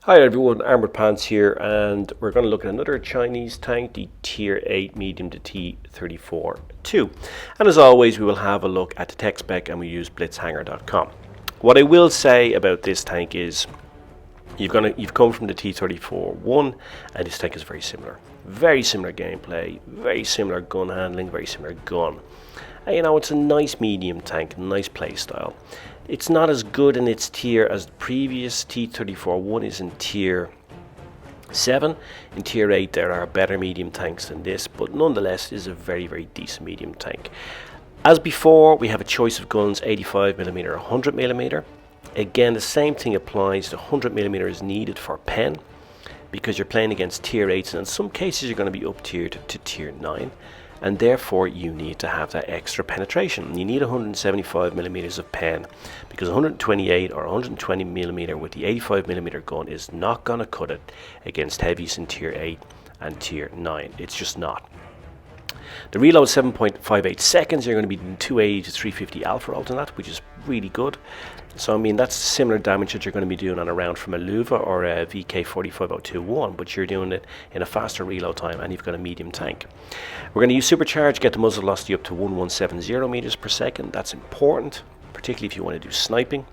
Hi everyone, Armored Pants here, and we're going to look at another Chinese tank, the Tier VIII Medium, the T-34-2. And as always, we will have a look at the tech spec, and we use blitzhanger.com. What I will say about this tank is you've come from the T-34-1, and this tank is very similar. Very similar gameplay, very similar gun handling, very similar gun. And, it's a nice medium tank, nice play style. It's not as good in its tier as the previous T-34-1 is in Tier VII. In Tier VIII there are better medium tanks than this, but nonetheless it is a very, very decent medium tank. As before, we have a choice of guns, 85mm or 100mm. Again, the same thing applies. The 100mm is needed for pen, because you're playing against Tier 8s, and in some cases you're going to be up tiered to Tier 9. And therefore you need to have that extra penetration. You need 175mm of pen, because 128 or 120mm with the 85mm gun is not going to cut it against heavies in Tier 8 and Tier 9. It's just not. The reload is 7.58 seconds. You're going to be doing 280 to 350 alpha roll on that, which is really good. So that's similar damage that you're going to be doing on a round from a Luva or a VK-45021, but you're doing it in a faster reload time, and you've got a medium tank. We're going to use supercharge, get the muzzle velocity up to 1170 meters per second. That's important, particularly if you want to do sniping.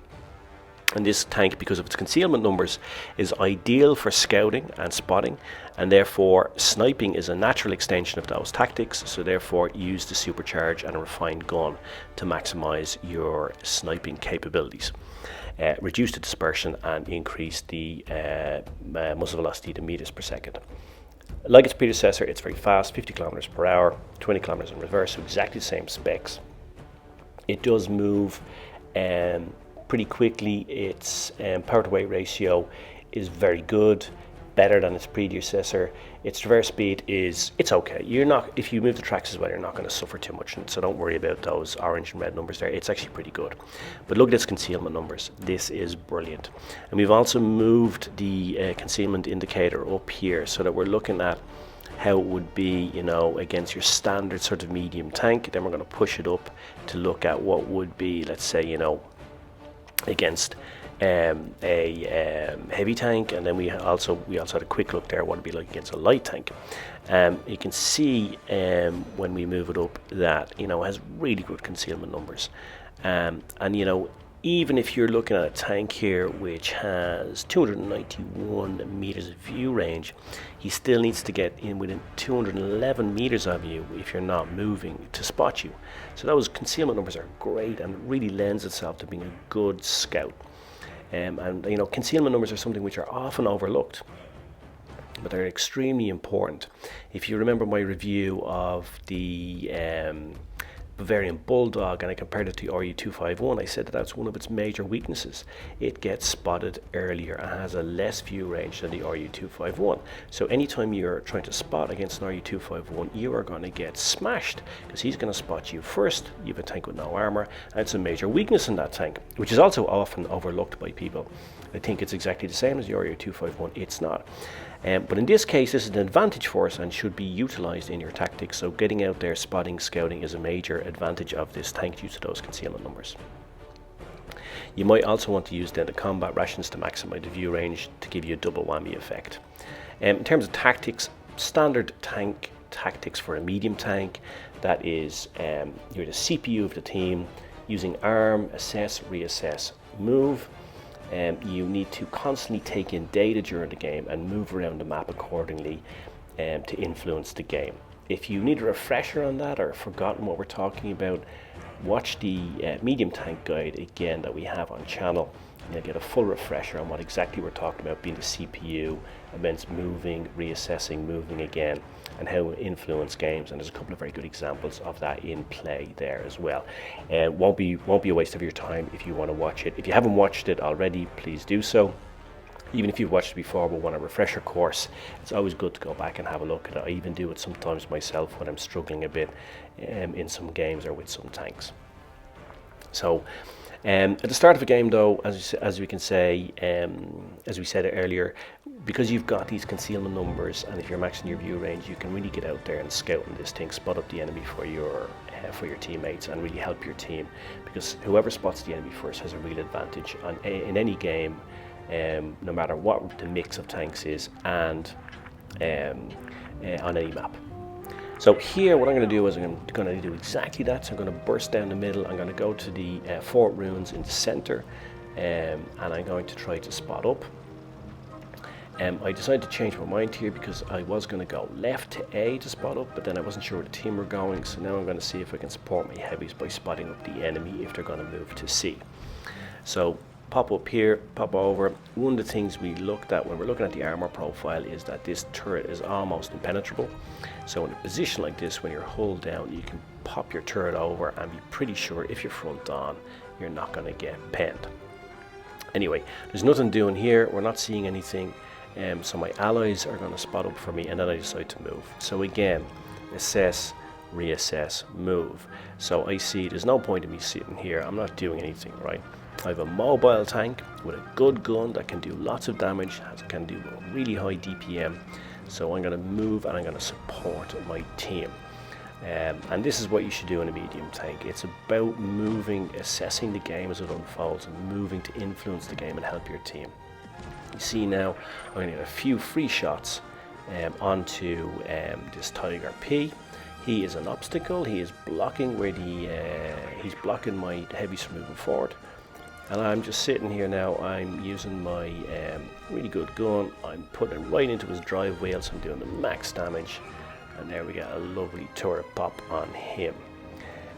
And this tank, because of its concealment numbers, is ideal for scouting and spotting, and therefore sniping is a natural extension of those tactics. So therefore use the supercharge and a refined gun to maximize your sniping capabilities. Reduce the dispersion and increase the muzzle velocity to meters per second. Like its predecessor, it's very fast, 50 kilometers per hour, 20 kilometers in reverse, so exactly the same specs. It does move pretty quickly. Its power to weight ratio is very good, better than its predecessor. Its traverse speed it's okay. If you move the tracks as well, you're not going to suffer too much, so don't worry about those orange and red numbers there. It's actually pretty good. But look at its concealment numbers. This is brilliant. And we've also moved the concealment indicator up here, so that we're looking at how it would be, against your standard sort of medium tank. Then we're going to push it up to look at what would be, let's say, against a heavy tank, and then we also had a quick look there what it'd be like against a light tank. You can see when we move it up that it has really good concealment numbers, and even if you're looking at a tank here which has 291 meters of view range, he still needs to get in within 211 meters of you if you're not moving to spot you. So those concealment numbers are great, and it really lends itself to being a good scout. And concealment numbers are something which are often overlooked, but they're extremely important. If you remember my review of the Bavarian Bulldog, and I compared it to the RU-251, I said that that's one of its major weaknesses. It gets spotted earlier and has a less view range than the RU-251. So anytime you're trying to spot against an RU-251, you are going to get smashed, because he's going to spot you first. You have a tank with no armor, and it's a major weakness in that tank, which is also often overlooked by people. I think it's exactly the same as the RU-251. It's not. But in this case, this is an advantage for us and should be utilized in your tactics. So getting out there, spotting, scouting is a major advantage of this tank due to those concealment numbers. You might also want to use then the combat rations to maximize the view range to give you a double whammy effect. In terms of tactics, standard tank tactics for a medium tank, that is you're the CPU of the team, using arm, assess, reassess, move. You need to constantly take in data during the game and move around the map accordingly to influence the game. If you need a refresher on that or have forgotten what we're talking about, watch the medium tank guide again that we have on channel, and you'll get a full refresher on what exactly we're talking about, being the CPU, events moving, reassessing, moving again, and how it influence games. And there's a couple of very good examples of that in play there as well. Won't be a waste of your time if you want to watch it. If you haven't watched it already, please do so. Even if you've watched it before but want a refresher course, it's always good to go back and have a look at it. I even do it sometimes myself when I'm struggling a bit in some games or with some tanks. So at the start of a game, though, as we can say, as we said earlier, because you've got these concealment numbers, and if you're maxing your view range, you can really get out there and scout in this thing, spot up the enemy for your teammates, and really help your team, because whoever spots the enemy first has a real advantage in any game. no matter what the mix of tanks is, and on any map. So here what I'm going to do is I'm going to do exactly that. So I'm going to burst down the middle, I'm going to go to the fort ruins in the center, and I'm going to try to spot up. I decided to change my mind here because I was going to go left to A to spot up, but then I wasn't sure where the team were going, so now I'm going to see if I can support my heavies by spotting up the enemy if they're going to move to C. So pop up here, pop over. One of the things we looked at when we're looking at the armor profile is that this turret is almost impenetrable. So in a position like this, when you're hull down, you can pop your turret over and be pretty sure if you're front on, you're not going to get penned. Anyway, there's nothing doing here, we're not seeing anything. So my allies are going to spot up for me, and then I decide to move. So again, assess, reassess, move. So I see there's no point in me sitting here, I'm not doing anything, right? I have a mobile tank with a good gun that can do lots of damage, can do a really high DPM. So I'm going to move and I'm going to support my team. And this is what you should do in a medium tank. It's about moving, assessing the game as it unfolds, and moving to influence the game and help your team. You see now, I'm going to get a few free shots onto this Tiger P. He is an obstacle. He is blocking where he's blocking my heavies from moving forward. And I'm just sitting here now. I'm using my really good gun. I'm putting it right into his drive wheel, so I'm doing the max damage. And there we get a lovely turret pop on him.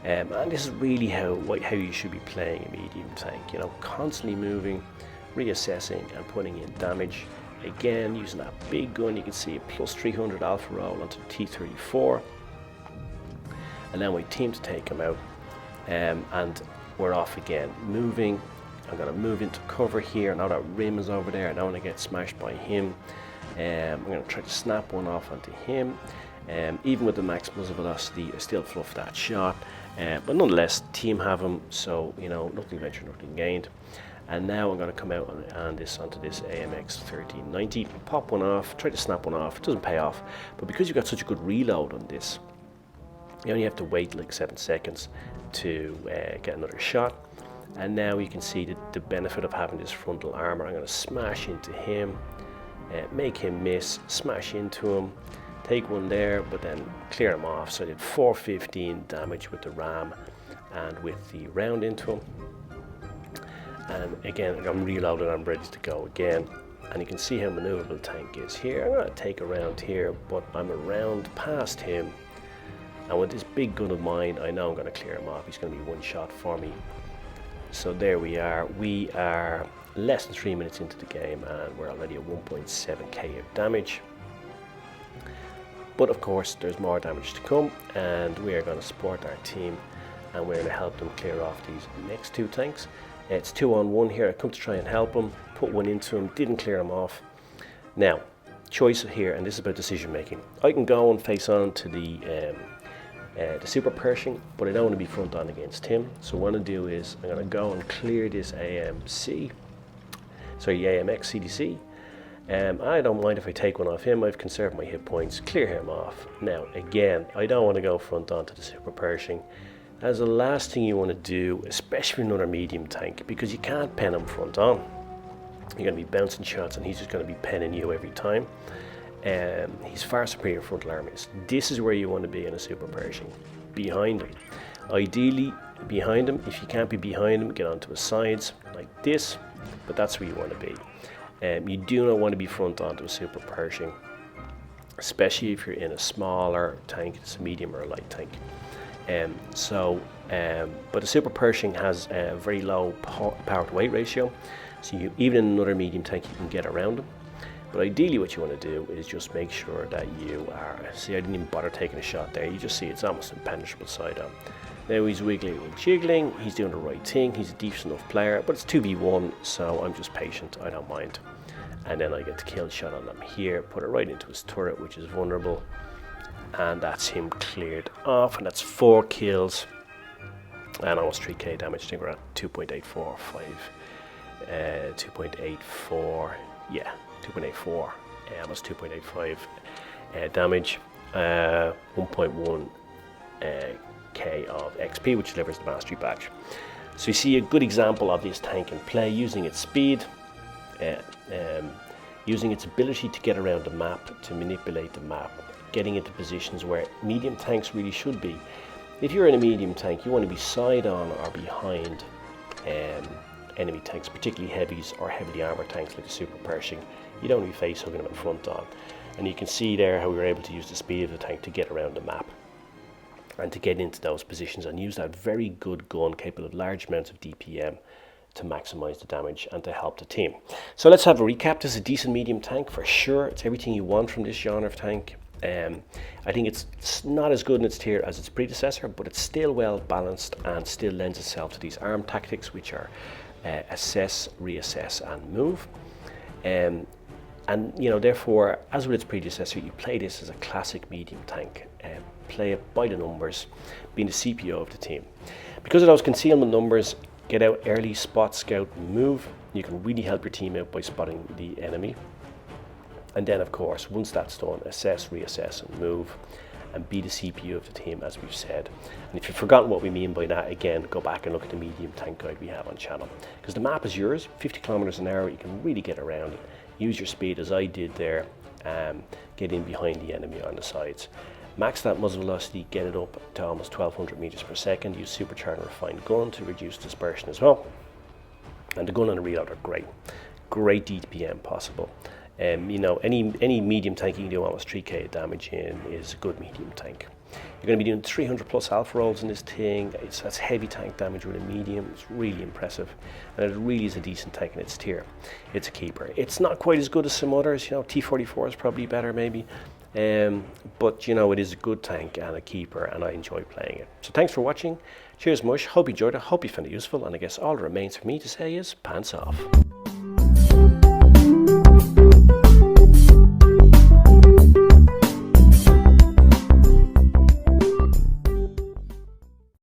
And this is really how you should be playing a medium tank. You know, constantly moving, reassessing and putting in damage. Again, using that big gun, you can see a plus 300 alpha roll onto the T-34. Allow my team to take him out, and we're off again. Moving, I'm going to move into cover here. Now that Rim is over there, I don't want to get smashed by him. I'm going to try to snap one off onto him. Even with the max muzzle velocity, I still fluff that shot. But nonetheless, team have him, so you know, nothing ventured, nothing gained. And now I'm going to come out onto this AMX 1390, pop one off, try to snap one off. It doesn't pay off, but because you've got such a good reload on this, you only have to wait like 7 seconds to get another shot. And now you can see the benefit of having this frontal armor. I'm going to smash into him, make him miss, smash into him, take one there, but then clear him off. So I did 415 damage with the ram and with the round into him. And again, I'm reloaded, I'm ready to go again. And you can see how maneuverable the tank is here. I'm going to take a round here, but I'm around past him. And with this big gun of mine, I know I'm going to clear him off. He's going to be one shot for me. So there we are. We are less than 3 minutes into the game, and we're already at 1.7k of damage. But of course, there's more damage to come, and we are going to support our team, and we're going to help them clear off these next two tanks. It's 2-on-1 here. I come to try and help him, put one into him, didn't clear him off. Now, choice here, and this is about decision making. I can go and face on to the Super Pershing, but I don't want to be front on against him. So what I'm going to do is I'm going to go and clear this AMX CDC. I don't mind if I take one off him. I've conserved my hit points, clear him off. Now, again, I don't want to go front on to the Super Pershing. That's the last thing you want to do, especially another medium tank, because you can't pen him front on. You're going to be bouncing shots and he's just going to be penning you every time. He's far superior frontal armies. This is where you want to be in a Super Pershing, behind him. Ideally behind him. If you can't be behind him, get onto his sides like this, but that's where you want to be. You do not want to be front onto a Super Pershing, especially if you're in a smaller tank. It's a medium or a light tank. But the Super Pershing has a very low power to weight ratio, so even in another medium tank you can get around them. But ideally what you want to do is just make sure that you are, see I didn't even bother taking a shot there, you just see it's almost impenetrable side on. Now he's wiggling and jiggling, he's doing the right thing, he's a decent enough player, but it's 2v1, so I'm just patient, I don't mind. And then I get the kill shot on him here, put it right into his turret, which is vulnerable. And that's him cleared off, and that's 4 kills and almost 3k damage. I think we're at 2.845, 2.84, yeah, 2.84, almost 2.85 damage, 1.1 k of XP, which delivers the mastery badge. So you see a good example of this tank in play, using its speed, using its ability to get around the map, to manipulate the map, getting into positions where medium tanks really should be. If you're in a medium tank, you want to be side on or behind enemy tanks, particularly heavies or heavily armored tanks like the Super Pershing. You don't want to be face hugging them in front on. And you can see there how we were able to use the speed of the tank to get around the map and to get into those positions and use that very good gun capable of large amounts of DPM to maximize the damage and to help the team. So let's have a recap. This is a decent medium tank for sure. It's everything you want from this genre of tank. I think it's not as good in its tier as its predecessor, but it's still well balanced and still lends itself to these arm tactics, which are assess, reassess and move. And you know, therefore, as with its predecessor, you play this as a classic medium tank. Play it by the numbers, being the CPO of the team. Because of those concealment numbers, get out early, spot, scout, move. You can really help your team out by spotting the enemy. And then, of course, once that's done, assess, reassess and move, and be the CPU of the team, as we've said. And if you've forgotten what we mean by that, again, go back and look at the medium tank guide we have on channel. Because the map is yours, 50 kilometers an hour, you can really get around it. Use your speed as I did there, get in behind the enemy on the sides. Max that muzzle velocity, get it up to almost 1200 meters per second. Use supercharged and refined gun to reduce dispersion as well. And the gun and the reload are great. Great DPM possible. You know, any medium tank you can do almost 3k damage in is a good medium tank. You're going to be doing 300 plus alpha rolls in this thing. That's heavy tank damage with a medium. It's really impressive, and it really is a decent tank in its tier. It's a keeper. It's not quite as good as some others. You know, T-34 is probably better maybe, but you know, it is a good tank and a keeper, and I enjoy playing it. So thanks for watching. Cheers, Mush. Hope you enjoyed it. Hope you found it useful, and I guess all that remains for me to say is pants off.